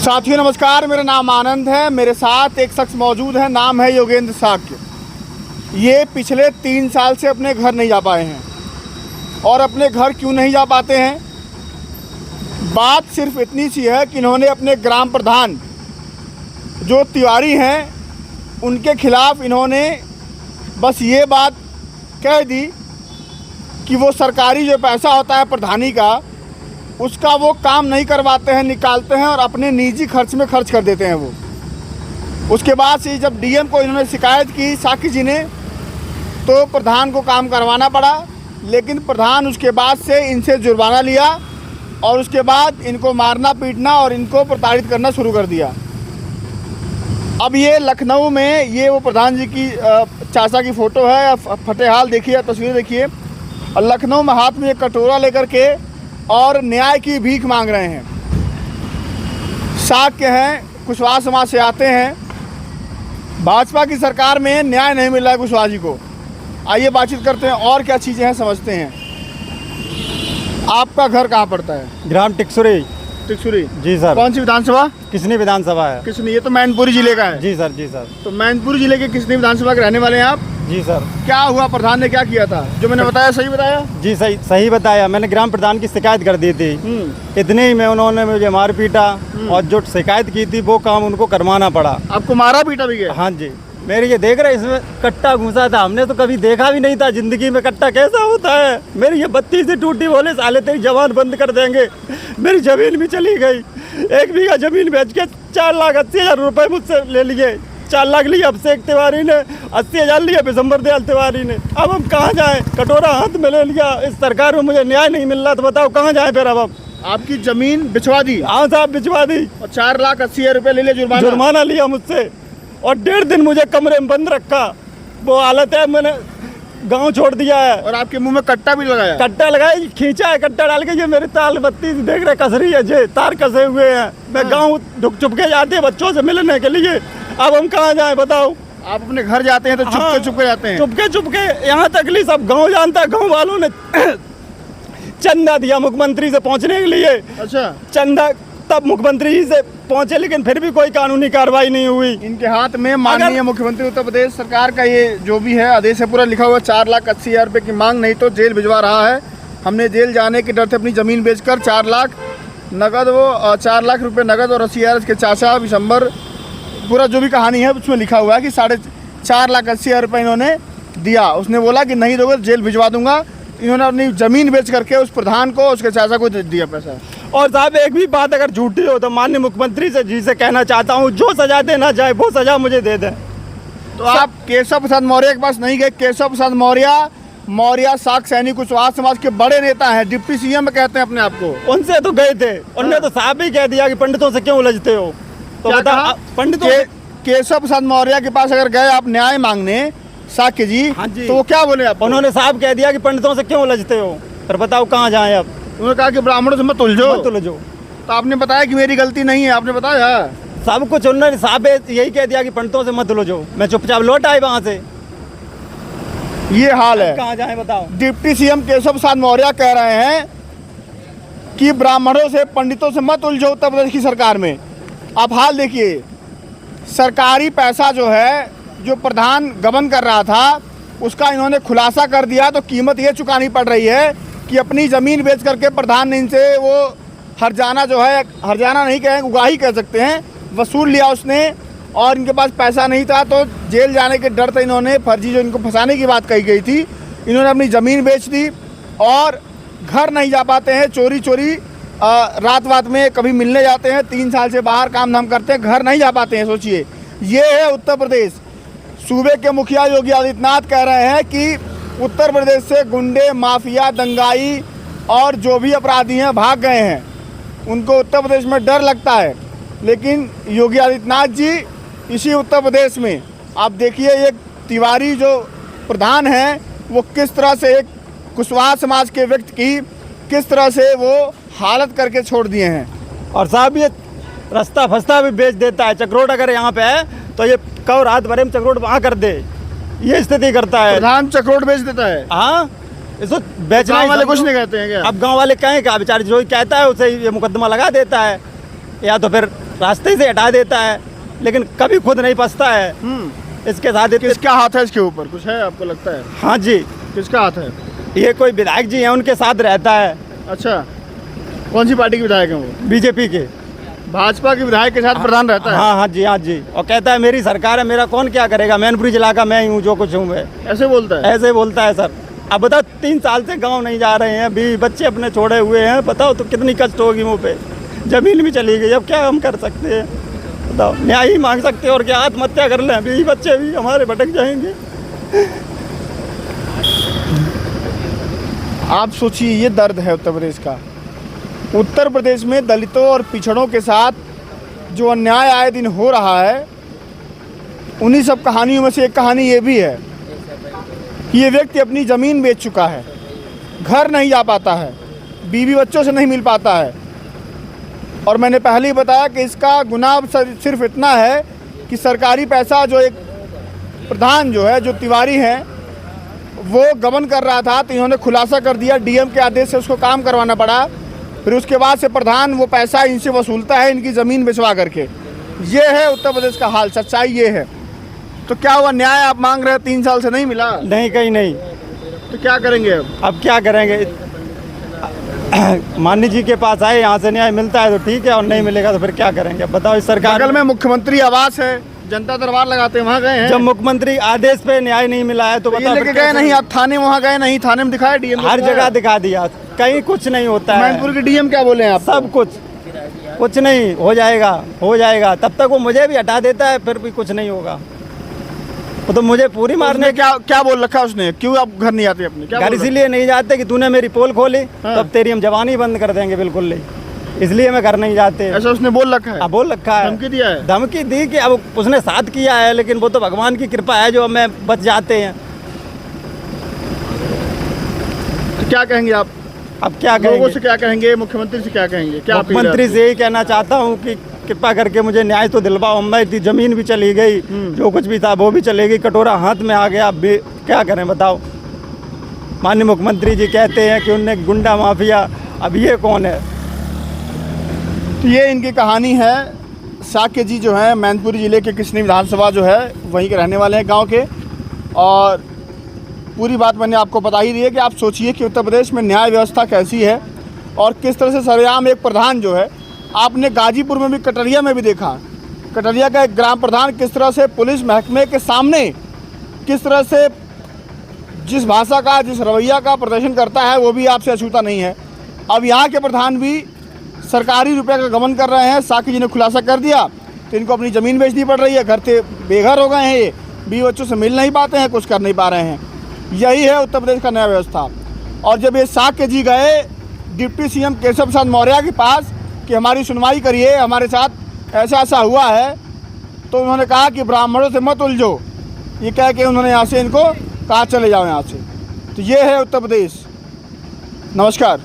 साथियों नमस्कार, मेरा नाम आनंद है। मेरे साथ एक शख्स मौजूद है, नाम है योगेंद्र साक्य। ये पिछले 3 साल से अपने घर नहीं जा पाए हैं। और अपने घर क्यों नहीं जा पाते हैं, बात सिर्फ इतनी सी है कि इन्होंने अपने ग्राम प्रधान जो तिवारी हैं उनके खिलाफ़ इन्होंने बस ये बात कह दी कि वो सरकारी जो पैसा होता है प्रधानी का, उसका वो काम नहीं करवाते हैं, निकालते हैं और अपने निजी खर्च में खर्च कर देते हैं वो। उसके बाद से जब डीएम को इन्होंने शिकायत की साक्य जी ने, तो प्रधान को काम करवाना पड़ा। लेकिन प्रधान उसके बाद से इनसे जुर्माना लिया और उसके बाद इनको मारना पीटना और इनको प्रताड़ित करना शुरू कर दिया। अब ये लखनऊ में ये वो प्रधान जी की चाचा की फ़ोटो है, फटे हाल देखिए, तस्वीरें देखिए। और लखनऊ में हाथ में एक कटोरा लेकर के और न्याय की भीख मांग रहे हैं। साक्य हैं, कुशवाहा समाज से आते हैं। भाजपा की सरकार में न्याय नहीं मिल रहा है कुशवाहा जी को। आइए बातचीत करते हैं और क्या चीज़ें हैं समझते हैं। आपका घर कहाँ पड़ता है? ग्राम टिकसुरी। टिकसुरी जी सर। कौन सी विधानसभा? किसनी विधानसभा है? किसनी? ये तो मैनपुरी जिले का है। जी सर, जी सर। तो मैनपुरी जिले के किसनी विधानसभा के रहने वाले हैं आप? जी सर। क्या हुआ, प्रधान ने क्या किया था? जो मैंने बताया सही बताया? जी सही बताया। मैंने ग्राम प्रधान की शिकायत कर दी थी। इतने ही में उन्होंने मुझे मार पीटा और जो शिकायत की थी वो काम उनको करवाना पड़ा। आपको मारा पीटा भी गया? हाँ जी। मेरी ये देख रहे, इसमें कट्टा घुसा था। हमने तो कभी देखा भी नहीं था जिंदगी में कट्टा कैसा होता है। मेरी ये बत्ती से टूटी, बोले साले तेरी जवान बंद कर देंगे। मेरी जमीन भी चली गई। 1 बीघा जमीन बेच के 4,80,000 रुपए मुझसे ले लिए। 4 लाख लिए अभिषेक तिवारी ने, 80,000 लिया बिशंबर दयाल तिवारी ने। अब हम कहाँ जाएं? कटोरा हाथ में ले लिया। इस सरकार में मुझे न्याय नहीं मिल रहा, तो बताओ कहाँ जाएं फिर? अब हम आपकी जमीन बिचवा दी? हाँ साहब, बिचवा दी और 4,80,000 रुपये ले लिया जुर्माना लिया मुझसे। और 1.5 दिन मुझे कमरे में बंद रखा। वो हालत है, मैंने गांव छोड़ दिया है। और आपके मुंह में कट्टा भी लगाया? कट्टा लगाया, खींचा है कट्टा डाल के। ये मेरी ताल बत्ती देख रहे कस रही है, जे तार कसे हुए हैं। मैं गांव चुप के जाते हैं बच्चों से मिलने के लिए। अब हम कहाँ जाएं बताओ? आप अपने घर जाते हैं तो चुपके जाते हैं? चुपके यहाँ तक ली सब गाँव जानता है। गाँव वालों ने चंदा दिया मुख्यमंत्री से पहुँचने के लिए। अच्छा। चंदा तब मुख्यमंत्री जी से पहुंचे, लेकिन फिर भी कोई कानूनी कार्रवाई नहीं हुई। इनके हाथ में माननीय मुख्यमंत्री उत्तर प्रदेश सरकार का ये जो भी है आदेश है, पूरा लिखा हुआ 4,80,000 रुपये की मांग, नहीं तो जेल भिजवा रहा है। हमने जेल जाने के डर से अपनी ज़मीन बेचकर 4 लाख नगद, वो 4 लाख रुपये नगद और 80,000 इसके चाचा बिशंबर, पूरा जो भी कहानी है उसमें लिखा हुआ है कि 4,80,000 रुपये इन्होंने दिया। उसने बोला कि नहीं दोगे जेल भिजवा दूंगा। इन्होंने अपनी ज़मीन बेच करके उस प्रधान को, उसके चाचा को दिया पैसा। और साहब एक भी बात अगर झूठी हो तो माननीय मुख्यमंत्री जी से कहना चाहता हूँ, जो सजा देना चाहे वो सजा मुझे दे दें। तो आप केशव प्रसाद मौर्य के पास नहीं गए? केशव प्रसाद मौर्य साक्य सैनिक कुशवाहा समाज के बड़े नेता हैं, डिप्टी सीएम कहते हैं अपने आप को। उनसे तो गए थे, उन्होंने तो साहब ही कह दिया कि पंडितों से क्यों उलझते हो। तो बता, पंडितों केशव प्रसाद मौर्य के पास अगर गए आप न्याय मांगने साक्य जी, हाँ जी, तो वो क्या बोले आप? उन्होंने साहब कह दिया कि पंडितों से क्यों उलझते हो। फिर बताओ कहाँ जाएं अब? उन्होंने कहा कि ब्राह्मणों से मत उलझो। तो आपने बताया कि मेरी गलती नहीं है, आपने बताया सब कुछ। उन्होंने साहब यही कह दिया कि पंडितों से मत उलझो। मैं चुपचाप लौट आए वहाँ से। ये हाल है। कहाँ जाएं बताओ? डिप्टी सीएम केशव प्रसाद मौर्य कह रहे हैं कि ब्राह्मणों से पंडितों से मत उलझो उत्तर प्रदेश की सरकार में। आप हाल देखिए, सरकारी पैसा जो है, जो प्रधान गबन कर रहा था, उसका इन्होंने खुलासा कर दिया। तो कीमत ये चुकानी पड़ रही है कि अपनी ज़मीन बेच करके प्रधान ने इनसे वो हर्जाना जो है, हर्जाना नहीं कहें, उगाही कह सकते हैं, वसूल लिया उसने। और इनके पास पैसा नहीं था तो जेल जाने के डर से इन्होंने फर्जी, जो इनको फंसाने की बात कही गई थी, इन्होंने अपनी ज़मीन बेच दी। और घर नहीं जा पाते हैं, चोरी रात में कभी मिलने जाते हैं, 3 साल से बाहर काम धाम करते हैं, घर नहीं जा पाते हैं। सोचिए, ये है उत्तर प्रदेश। सूबे के मुखिया योगी आदित्यनाथ कह रहे हैं कि उत्तर प्रदेश से गुंडे, माफिया, दंगाई और जो भी अपराधी हैं भाग गए हैं। उनको उत्तर प्रदेश में डर लगता है। लेकिन योगी आदित्यनाथ जी इसी उत्तर प्रदेश में आप देखिए, एक तिवारी जो प्रधान हैं, वो किस तरह से एक कुशवाहा समाज के व्यक्ति की किस तरह से वो हालत करके छोड़ दिए हैं। और साहब ये रास्ता फस्ता भी बेच देता है। चक्रोड अगर यहाँ पे है तो ये कहो रात भरे में चक्रोड वहाँ कर दे, ये स्थिति करता है। प्रधान चक्रोड बेच देता है? हाँ, इसको बेचना वाले कुछ नहीं कहते हैं क्या? अब गांव वाले कहें क्या? बेचारे जो कहता है उसे ये मुकदमा लगा देता है, या तो फिर रास्ते से हटा देता है, लेकिन कभी खुद नहीं फंसता है। इसके साथ किसका हाथ है इसके ऊपर, कुछ है आपको लगता है? हाँ जी, किसका हाथ है? ये कोई विधायक जी हैं, उनके साथ रहता है। अच्छा, कौन सी पार्टी के विधायक हैं वो? बीजेपी के। भाजपा के विधायक के साथ प्रधान रहता है? हाँ जी, हाँ जी। और कहता है मेरी सरकार है, मेरा कौन क्या करेगा, मैनपुरी जिला का मैं ही हूँ, जो कुछ हूँ मैं। ऐसे बोलता है? ऐसे बोलता है सर। अब बताओ 3 साल से गांव नहीं जा रहे हैं, भी बच्चे अपने छोड़े हुए हैं, बताओ तो कितनी कष्ट होगी मुँह पे। जमीन भी चली गई, अब क्या हम कर सकते हैं बताओ? न्याय ही मांग सकते हैं और क्या आत्महत्या कर लें, भी बच्चे भी हमारे भटक जाएंगे। आप सोचिए, ये दर्द है उत्तर प्रदेश का। उत्तर प्रदेश में दलितों और पिछड़ों के साथ जो अन्याय आए दिन हो रहा है, उन्हीं सब कहानियों में से एक कहानी ये भी है कि ये व्यक्ति अपनी ज़मीन बेच चुका है, घर नहीं जा पाता है, बीवी बच्चों से नहीं मिल पाता है। और मैंने पहले ही बताया कि इसका गुनाह सिर्फ इतना है कि सरकारी पैसा जो एक प्रधान जो है, जो तिवारी हैं, वो गबन कर रहा था, तो इन्होंने खुलासा कर दिया, डीएम के आदेश से उसको काम करवाना पड़ा। फिर उसके बाद से प्रधान वो पैसा इनसे वसूलता है, इनकी ज़मीन बेचवा करके। ये है उत्तर प्रदेश का हाल, सच्चाई ये है। तो क्या हुआ, न्याय आप मांग रहे हैं, 3 साल से नहीं मिला? नहीं, कहीं नहीं। तो क्या करेंगे अब क्या करेंगे? माननी जी के पास आए, यहाँ से न्याय मिलता है तो ठीक है, और नहीं मिलेगा तो फिर क्या करेंगे बताओ? इस सरकार बगल में मुख्यमंत्री आवास है, जनता दरबार लगाते हैं, वहाँ गए हैं? जब मुख्यमंत्री आदेश पे न्याय नहीं मिला है तो ये बताओ लेके गए नहीं? आप थाने वहाँ गए नहीं? थाने में दिखाया डीएम? हर जगह दिखा दिया, कहीं कुछ नहीं होता है। मैनपुर के डीएम क्या बोले हैं आप? सब कुछ नहीं हो जाएगा। तब तक वो मुझे भी हटा देता है, फिर भी कुछ नहीं होगा। वो तो मुझे पूरी मारने। क्या बोल रखा उसने? क्यों आप घर नहीं आते अपने? घर इसीलिए नहीं जाते कि तूने मेरी पोल खोली, हाँ। तब तेरी हम जवानी बंद कर देंगे, बिल्कुल नहीं, इसलिए मैं घर नहीं जाते। ऐसा उसने बोल रखा है? हाँ, बोल रखा है। धमकी दिया है? धमकी दी कि अब उसने साथ किया है, लेकिन वो तो भगवान की कृपा है जो हमें बच जाते हैं। तो क्या कहेंगे आप? अब क्या लोगों कहेंगे? से क्या कहेंगे? मुख्यमंत्री से क्या कहेंगे? क्या अपील है मुख्यमंत्री से यही कहना चाहता हूँ कि कृपा करके मुझे न्याय तो दिलवाओ। मेरी ज़मीन भी चली गई, जो कुछ भी था वो भी चली गई, कटोरा हाथ में आ गया, अब भी क्या करें बताओ? माननीय मुख्यमंत्री जी कहते हैं कि उनने गुंडा माफिया, अब ये कौन है? तो ये इनकी कहानी है। साक्य जी जो है मैनपुरी ज़िले के किसनी विधानसभा जो है वहीं के रहने वाले हैं, गाँव के। और पूरी बात मैंने आपको बता ही दी है कि आप सोचिए कि उत्तर प्रदेश में न्याय व्यवस्था कैसी है और किस तरह से सरेआम एक प्रधान जो है, आपने गाजीपुर में भी, कटरिया में भी देखा, कटरिया का एक ग्राम प्रधान किस तरह से पुलिस महकमे के सामने किस तरह से जिस भाषा का, जिस रवैया का प्रदर्शन करता है, वो भी आपसे अछूता नहीं है। अब यहाँ के प्रधान भी सरकारी रुपये का गबन कर रहे हैं। साकी जी ने खुलासा कर दिया तो इनको अपनी ज़मीन बेचनी पड़ रही है, घर से बेघर हो गए हैं, ये बीवी बच्चों से मिल नहीं पाते हैं, कुछ कर नहीं पा रहे हैं। यही है उत्तर प्रदेश का न्याय व्यवस्था। और जब ये साक्य जी गए डिप्टी सीएम केशव प्रसाद मौर्य के पास कि हमारी सुनवाई करिए, हमारे साथ ऐसा ऐसा हुआ है, तो उन्होंने कहा कि ब्राह्मणों से मत उलझो, ये कह के उन्होंने यहाँ से इनको कहा चले जाओ यहाँ से। तो ये है उत्तर प्रदेश। नमस्कार।